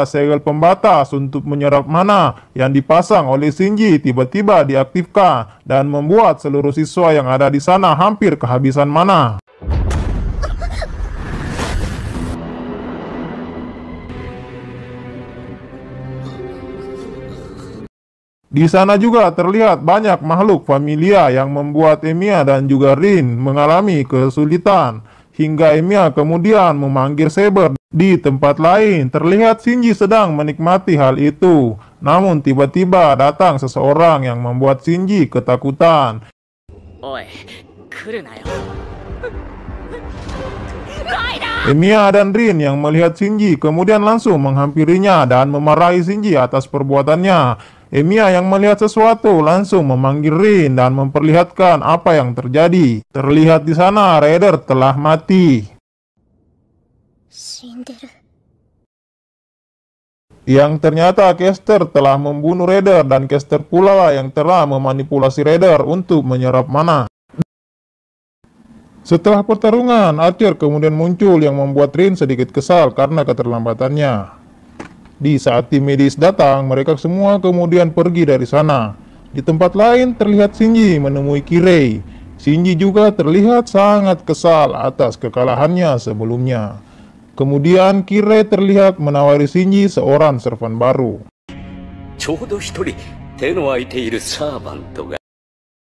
segel pembatas untuk menyerap mana yang dipasang oleh Shinji tiba-tiba diaktifkan dan membuat seluruh siswa yang ada di sana hampir kehabisan mana. Di sana juga terlihat banyak makhluk familia yang membuat Emiya dan juga Rin mengalami kesulitan. Hingga Emiya kemudian memanggil Saber. Di tempat lain terlihat Shinji sedang menikmati hal itu. Namun tiba-tiba datang seseorang yang membuat Shinji ketakutan. Oi, kuru na yo. Emiya dan Rin yang melihat Shinji kemudian langsung menghampirinya dan memarahi Shinji atas perbuatannya. Emiya yang melihat sesuatu langsung memanggil Rin dan memperlihatkan apa yang terjadi. Terlihat di sana Raider telah mati. Yang ternyata Caster telah membunuh Raider dan Caster pula yang telah memanipulasi Raider untuk menyerap mana. Setelah pertarungan, Archer kemudian muncul yang membuat Rin sedikit kesal karena keterlambatannya. Di saat tim medis datang, mereka semua kemudian pergi dari sana. Di tempat lain terlihat Shinji menemui Kirei. Shinji juga terlihat sangat kesal atas kekalahannya sebelumnya. Kemudian Kirei terlihat menawari Shinji seorang servan baru.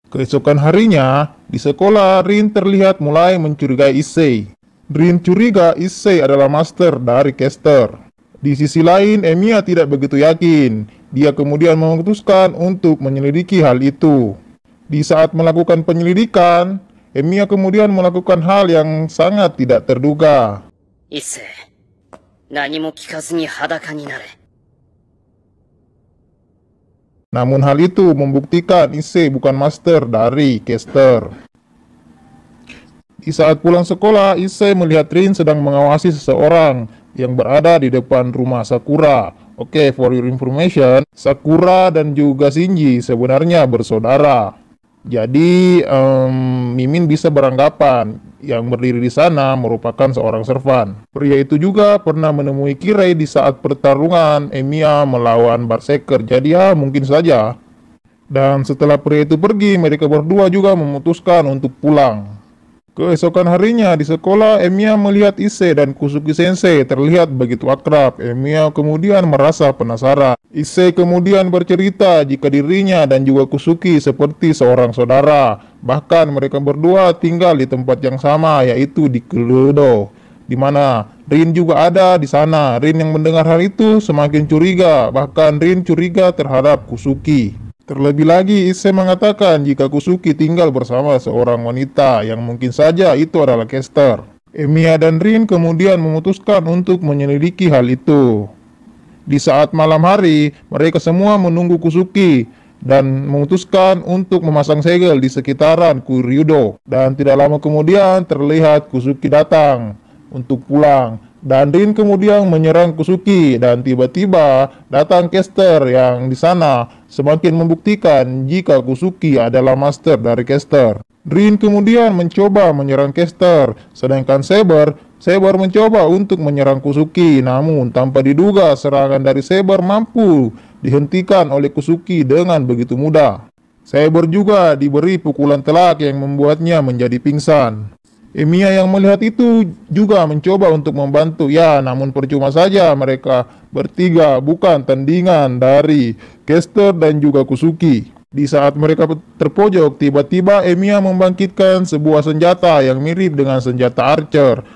Keesokan harinya, di sekolah Rin terlihat mulai mencurigai Issei. Rin curiga Issei adalah master dari Caster. Di sisi lain, Emiya tidak begitu yakin. Dia kemudian memutuskan untuk menyelidiki hal itu. Di saat melakukan penyelidikan, Emiya kemudian melakukan hal yang sangat tidak terduga. Issei, nani mo kikazu ni hadaka ni nare. Namun hal itu membuktikan Issei bukan master dari Caster. Di saat pulang sekolah, Issei melihat Rin sedang mengawasi seseorang yang berada di depan rumah Sakura. Oke, for your information, Sakura dan juga Shinji sebenarnya bersaudara. Jadi, Mimin bisa beranggapan yang berdiri di sana merupakan seorang servan. Pria itu juga pernah menemui Kirei di saat pertarungan Emiya melawan Berserker. Jadi ya, mungkin saja. Dan setelah pria itu pergi, mereka berdua juga memutuskan untuk pulang. Keesokan harinya di sekolah, Emiya melihat Issei dan Kusuki Sensei terlihat begitu akrab. Emiya kemudian merasa penasaran. Issei kemudian bercerita jika dirinya dan juga Kusuki seperti seorang saudara. Bahkan mereka berdua tinggal di tempat yang sama, yaitu di Kurudo, di mana Rin juga ada di sana. Rin yang mendengar hal itu semakin curiga. Bahkan Rin curiga terhadap Kusuki. Terlebih lagi, Issei mengatakan jika Kusuki tinggal bersama seorang wanita yang mungkin saja itu adalah Caster. Emiya dan Rin kemudian memutuskan untuk menyelidiki hal itu. Di saat malam hari, mereka semua menunggu Kusuki dan memutuskan untuk memasang segel di sekitaran Kuryudo. Dan tidak lama kemudian terlihat Kusuki datang untuk pulang. Dan Rin kemudian menyerang Kusuki dan tiba-tiba datang Caster yang di sana semakin membuktikan jika Kusuki adalah master dari Caster. Rin kemudian mencoba menyerang Caster, sedangkan Saber mencoba untuk menyerang Kusuki, namun tanpa diduga serangan dari Saber mampu dihentikan oleh Kusuki dengan begitu mudah. Saber juga diberi pukulan telak yang membuatnya menjadi pingsan. Emiya yang melihat itu juga mencoba untuk membantu, ya namun percuma saja, mereka bertiga bukan tandingan dari Caster dan juga Kusuki. Di saat mereka terpojok, tiba-tiba Emiya membangkitkan sebuah senjata yang mirip dengan senjata Archer.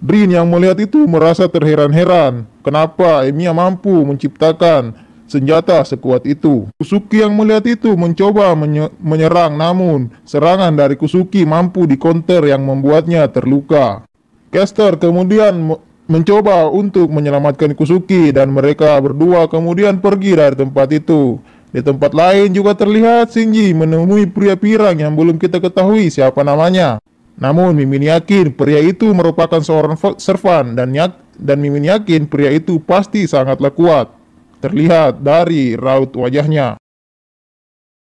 Rin yang melihat itu merasa terheran-heran, kenapa Emiya mampu menciptakan senjata sekuat itu. Kusuki yang melihat itu mencoba menyerang, namun serangan dari Kusuki mampu dikonter yang membuatnya terluka. Caster kemudian mencoba untuk menyelamatkan Kusuki dan mereka berdua kemudian pergi dari tempat itu. Di tempat lain juga terlihat Shinji menemui pria pirang yang belum kita ketahui siapa namanya. Namun Mimin yakin pria itu merupakan seorang servan dan Mimin yakin pria itu pasti sangatlah kuat. Terlihat dari raut wajahnya.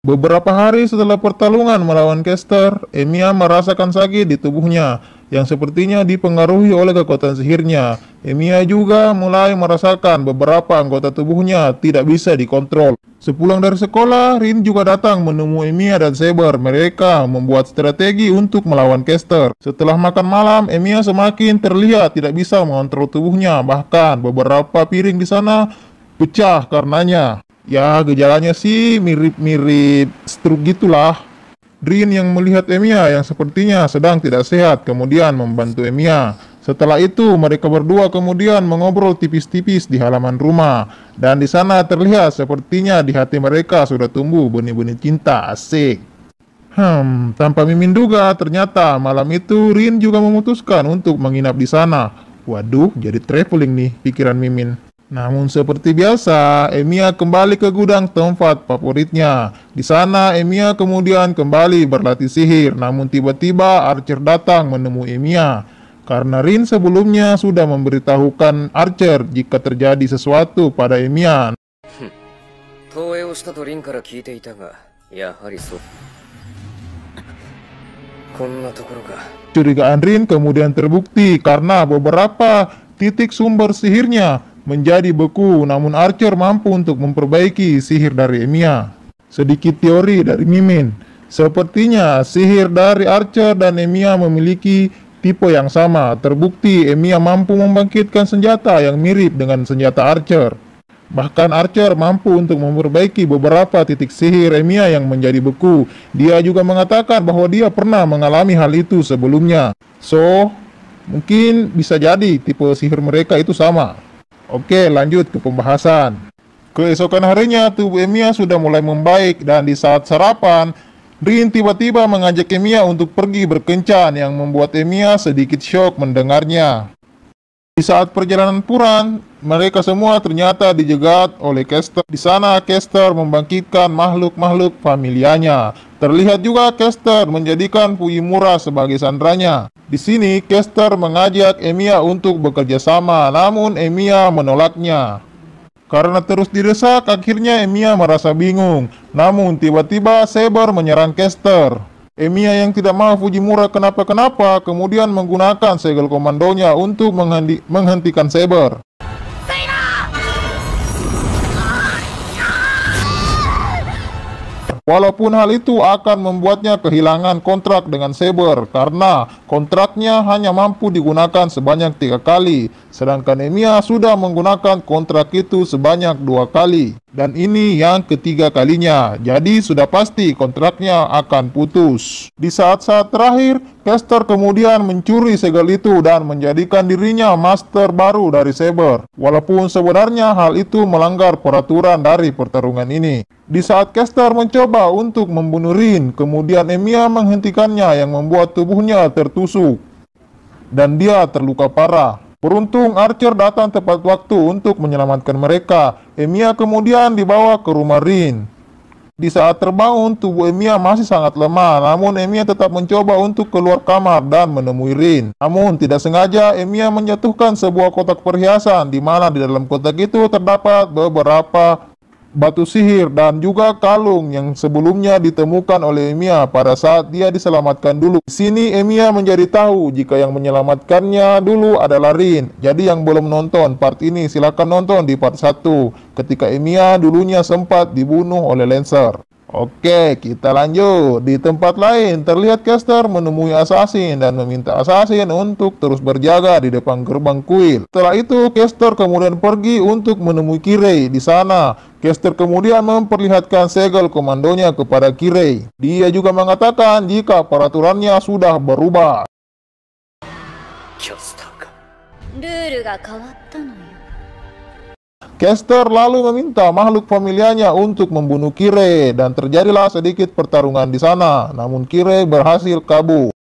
Beberapa hari setelah pertarungan melawan Caster, Emiya merasakan sakit di tubuhnya. yang sepertinya dipengaruhi oleh kekuatan sihirnya. Emiya juga mulai merasakan beberapa anggota tubuhnya tidak bisa dikontrol. Sepulang dari sekolah, Rin juga datang menemui Emiya dan Saber. Mereka membuat strategi untuk melawan Caster. Setelah makan malam, Emiya semakin terlihat tidak bisa mengontrol tubuhnya. Bahkan beberapa piring di sana pecah karenanya. Ya, gejalanya sih mirip-mirip stroke gitulah. Rin yang melihat Emiya yang sepertinya sedang tidak sehat kemudian membantu Emiya. Setelah itu mereka berdua kemudian mengobrol tipis-tipis di halaman rumah. Dan di sana terlihat sepertinya di hati mereka sudah tumbuh benih-benih cinta. Asik. Tanpa Mimin duga ternyata malam itu Rin juga memutuskan untuk menginap di sana. Waduh, jadi traveling nih pikiran Mimin. Namun seperti biasa, Emiya kembali ke gudang tempat favoritnya. Di sana Emiya kemudian kembali berlatih sihir. Namun tiba-tiba Archer datang menemui Emiya. Karena Rin sebelumnya sudah memberitahukan Archer jika terjadi sesuatu pada Emiya. Curigaan Rin kemudian terbukti karena beberapa titik sumber sihirnya menjadi beku, namun Archer mampu untuk memperbaiki sihir dari Emiya. Sedikit teori dari Mimin, sepertinya sihir dari Archer dan Emiya memiliki tipe yang sama. Terbukti Emiya mampu membangkitkan senjata yang mirip dengan senjata Archer. Bahkan Archer mampu untuk memperbaiki beberapa titik sihir Emiya yang menjadi beku. Dia juga mengatakan bahwa dia pernah mengalami hal itu sebelumnya. So, mungkin bisa jadi tipe sihir mereka itu sama. Oke, lanjut ke pembahasan. Keesokan harinya, tubuh Emiya sudah mulai membaik dan di saat sarapan, Rin tiba-tiba mengajak Emiya untuk pergi berkencan yang membuat Emiya sedikit syok mendengarnya. Di saat perjalanan pulang, mereka semua ternyata dijegat oleh Caster. Di sana, Caster membangkitkan makhluk-makhluk familianya. Terlihat juga Caster menjadikan Fujimura sebagai sandranya. Di sini, Caster mengajak Emiya untuk bekerja sama, namun Emiya menolaknya. Karena terus didesak, akhirnya Emiya merasa bingung. Namun tiba-tiba Saber menyerang Caster. Emiya yang tidak mau Fujimura kenapa-kenapa, kemudian menggunakan segel komandonya untuk menghentikan Saber. Walaupun hal itu akan membuatnya kehilangan kontrak dengan Saber karena kontraknya hanya mampu digunakan sebanyak 3 kali, sedangkan Emiya sudah menggunakan kontrak itu sebanyak 2 kali. Dan ini yang ketiga kalinya, jadi sudah pasti kontraknya akan putus. Di saat-saat terakhir, Caster kemudian mencuri segel itu dan menjadikan dirinya master baru dari Saber. Walaupun sebenarnya hal itu melanggar peraturan dari pertarungan ini. Di saat Caster mencoba untuk membunuh Rin, kemudian Emiya menghentikannya yang membuat tubuhnya tertusuk. Dan dia terluka parah. Beruntung Archer datang tepat waktu untuk menyelamatkan mereka. Emiya kemudian dibawa ke rumah Rin. Di saat terbangun, tubuh Emiya masih sangat lemah, namun Emiya tetap mencoba untuk keluar kamar dan menemui Rin. Namun tidak sengaja Emiya menjatuhkan sebuah kotak perhiasan, di mana di dalam kotak itu terdapat beberapa batu sihir dan juga kalung yang sebelumnya ditemukan oleh Emiya pada saat dia diselamatkan dulu. Di sini Emiya menjadi tahu jika yang menyelamatkannya dulu adalah Rin. Jadi yang belum nonton part ini silakan nonton di part 1 ketika Emiya dulunya sempat dibunuh oleh Lancer. Oke, kita lanjut. Di tempat lain terlihat Caster menemui Assassin dan meminta Assassin untuk terus berjaga di depan gerbang kuil. Setelah itu Caster kemudian pergi untuk menemui Kirei. Di sana Caster kemudian memperlihatkan segel komandonya kepada Kirei. Dia juga mengatakan jika peraturannya sudah berubah. Caster lalu meminta makhluk familianya untuk membunuh Kirei dan terjadilah sedikit pertarungan di sana. Namun Kirei berhasil kabur.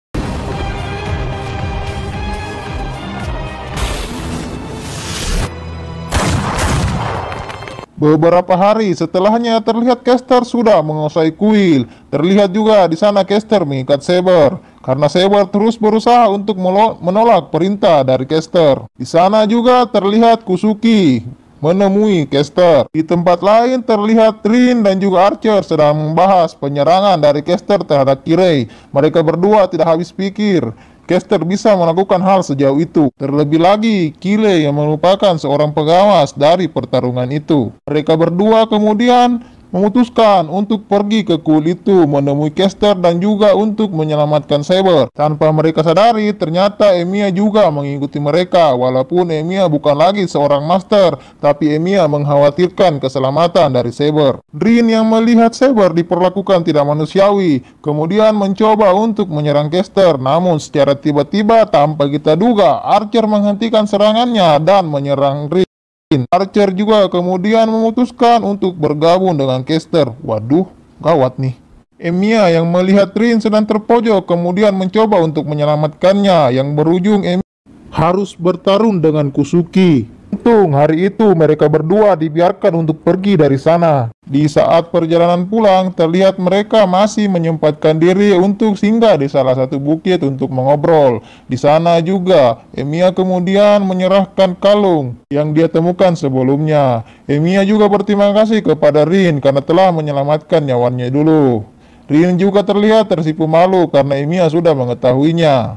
Beberapa hari setelahnya terlihat Caster sudah menguasai kuil. Terlihat juga di sana Caster mengikat Saber karena Saber terus berusaha untuk menolak perintah dari Caster. Di sana juga terlihat Kusuki menemui Caster. Di tempat lain terlihat Rin dan juga Archer sedang membahas penyerangan dari Caster terhadap Kirei. Mereka berdua tidak habis pikir. caster bisa melakukan hal sejauh itu. Terlebih lagi, Kyle yang merupakan seorang pengawas dari pertarungan itu. Mereka berdua kemudian memutuskan untuk pergi ke kuil itu menemui caster dan juga untuk menyelamatkan Saber. Tanpa mereka sadari, ternyata Emiya juga mengikuti mereka. Walaupun Emiya bukan lagi seorang master, tapi Emiya mengkhawatirkan keselamatan dari Saber. Rin yang melihat Saber diperlakukan tidak manusiawi, kemudian mencoba untuk menyerang caster. Namun secara tiba-tiba tanpa kita duga, Archer menghentikan serangannya dan menyerang Rin. Archer juga kemudian memutuskan untuk bergabung dengan caster. Waduh, gawat nih. Emiya yang melihat Rin sedang terpojok kemudian mencoba untuk menyelamatkannya, yang berujung Emiya harus bertarung dengan Kusuki. Untung hari itu mereka berdua dibiarkan untuk pergi dari sana. Di saat perjalanan pulang, terlihat mereka masih menyempatkan diri untuk singgah di salah satu bukit untuk mengobrol. Di sana juga, Emiya kemudian menyerahkan kalung yang dia temukan sebelumnya. Emiya juga berterima kasih kepada Rin karena telah menyelamatkan nyawanya dulu. Rin juga terlihat tersipu malu karena Emiya sudah mengetahuinya.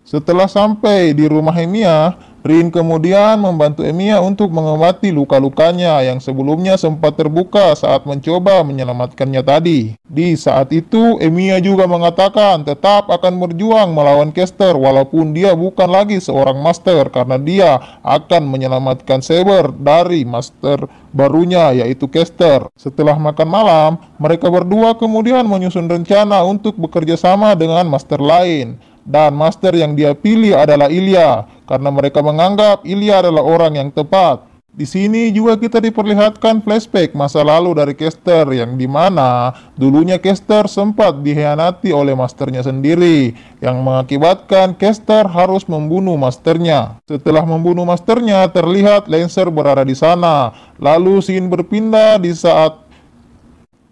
Setelah sampai di rumah Emiya, Rin kemudian membantu Emiya untuk mengobati luka-lukanya yang sebelumnya sempat terbuka saat mencoba menyelamatkannya tadi. Di saat itu, Emiya juga mengatakan tetap akan berjuang melawan caster walaupun dia bukan lagi seorang master karena dia akan menyelamatkan Saber dari master barunya yaitu caster. Setelah makan malam, mereka berdua kemudian menyusun rencana untuk bekerja sama dengan master lain. Dan master yang dia pilih adalah Ilya, karena mereka menganggap Ilya adalah orang yang tepat. Di sini juga kita diperlihatkan flashback masa lalu dari caster, yang dimana dulunya caster sempat dikhianati oleh masternya sendiri, yang mengakibatkan caster harus membunuh masternya. Setelah membunuh masternya, terlihat Lancer berada di sana. Lalu scene berpindah di saat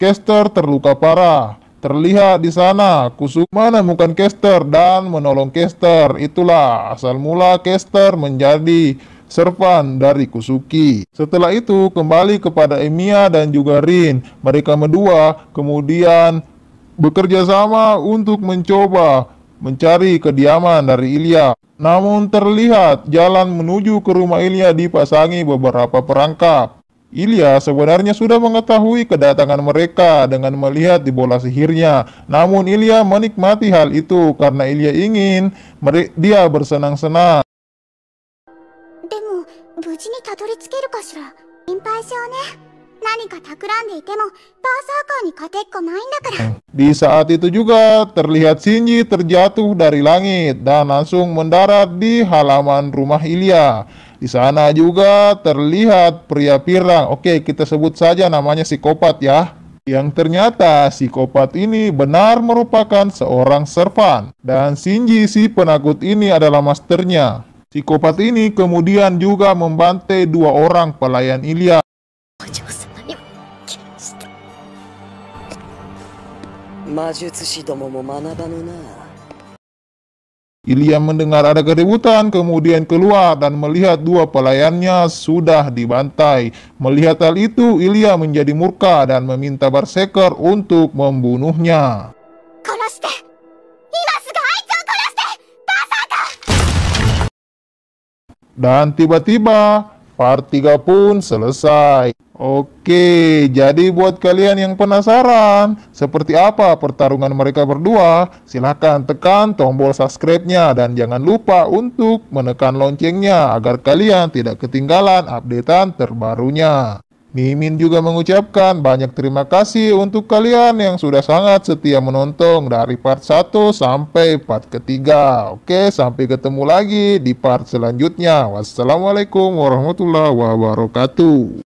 caster terluka parah. Terlihat di sana Kusuki menemukan caster dan menolong caster. Itulah asal mula caster menjadi servan dari Kusuki. Setelah itu kembali kepada Emiya dan juga Rin. Mereka berdua kemudian bekerja sama untuk mencoba mencari kediaman dari Ilya. Namun terlihat jalan menuju ke rumah Ilya dipasangi beberapa perangkap. Ilya sebenarnya sudah mengetahui kedatangan mereka dengan melihat di bola sihirnya. Namun Ilya menikmati hal itu karena Ilya ingin dia bersenang-senang. でも無事にたどり着けるかしら。心配性ね。何か企んでいてもバーサーカーに勝てっこないんだから。 Di saat itu juga terlihat Shinji terjatuh dari langit dan langsung mendarat di halaman rumah Ilya. Di sana juga terlihat pria pirang. Oke, kita sebut saja namanya psikopat ya. Yang ternyata psikopat ini benar merupakan seorang servan. Dan Shinji si penakut ini adalah masternya. Psikopat ini kemudian juga membantai dua orang pelayan Ilya. お嬢様にも来ました。魔術師どもも学ばぬな。 Ilya mendengar ada keributan, kemudian keluar dan melihat dua pelayannya sudah dibantai. Melihat hal itu, Ilya menjadi murka dan meminta Berserker untuk membunuhnya. 殺して。今すぐあいつを殺して。バーサーカー。 Dan tiba-tiba part 3 pun selesai. Oke, jadi buat kalian yang penasaran seperti apa pertarungan mereka berdua, silahkan tekan tombol subscribe-nya dan jangan lupa untuk menekan loncengnya agar kalian tidak ketinggalan updatean terbarunya. Mimin juga mengucapkan banyak terima kasih untuk kalian yang sudah sangat setia menonton dari part 1 sampai part ketiga. Oke, sampai ketemu lagi di part selanjutnya. Wassalamualaikum warahmatullahi wabarakatuh.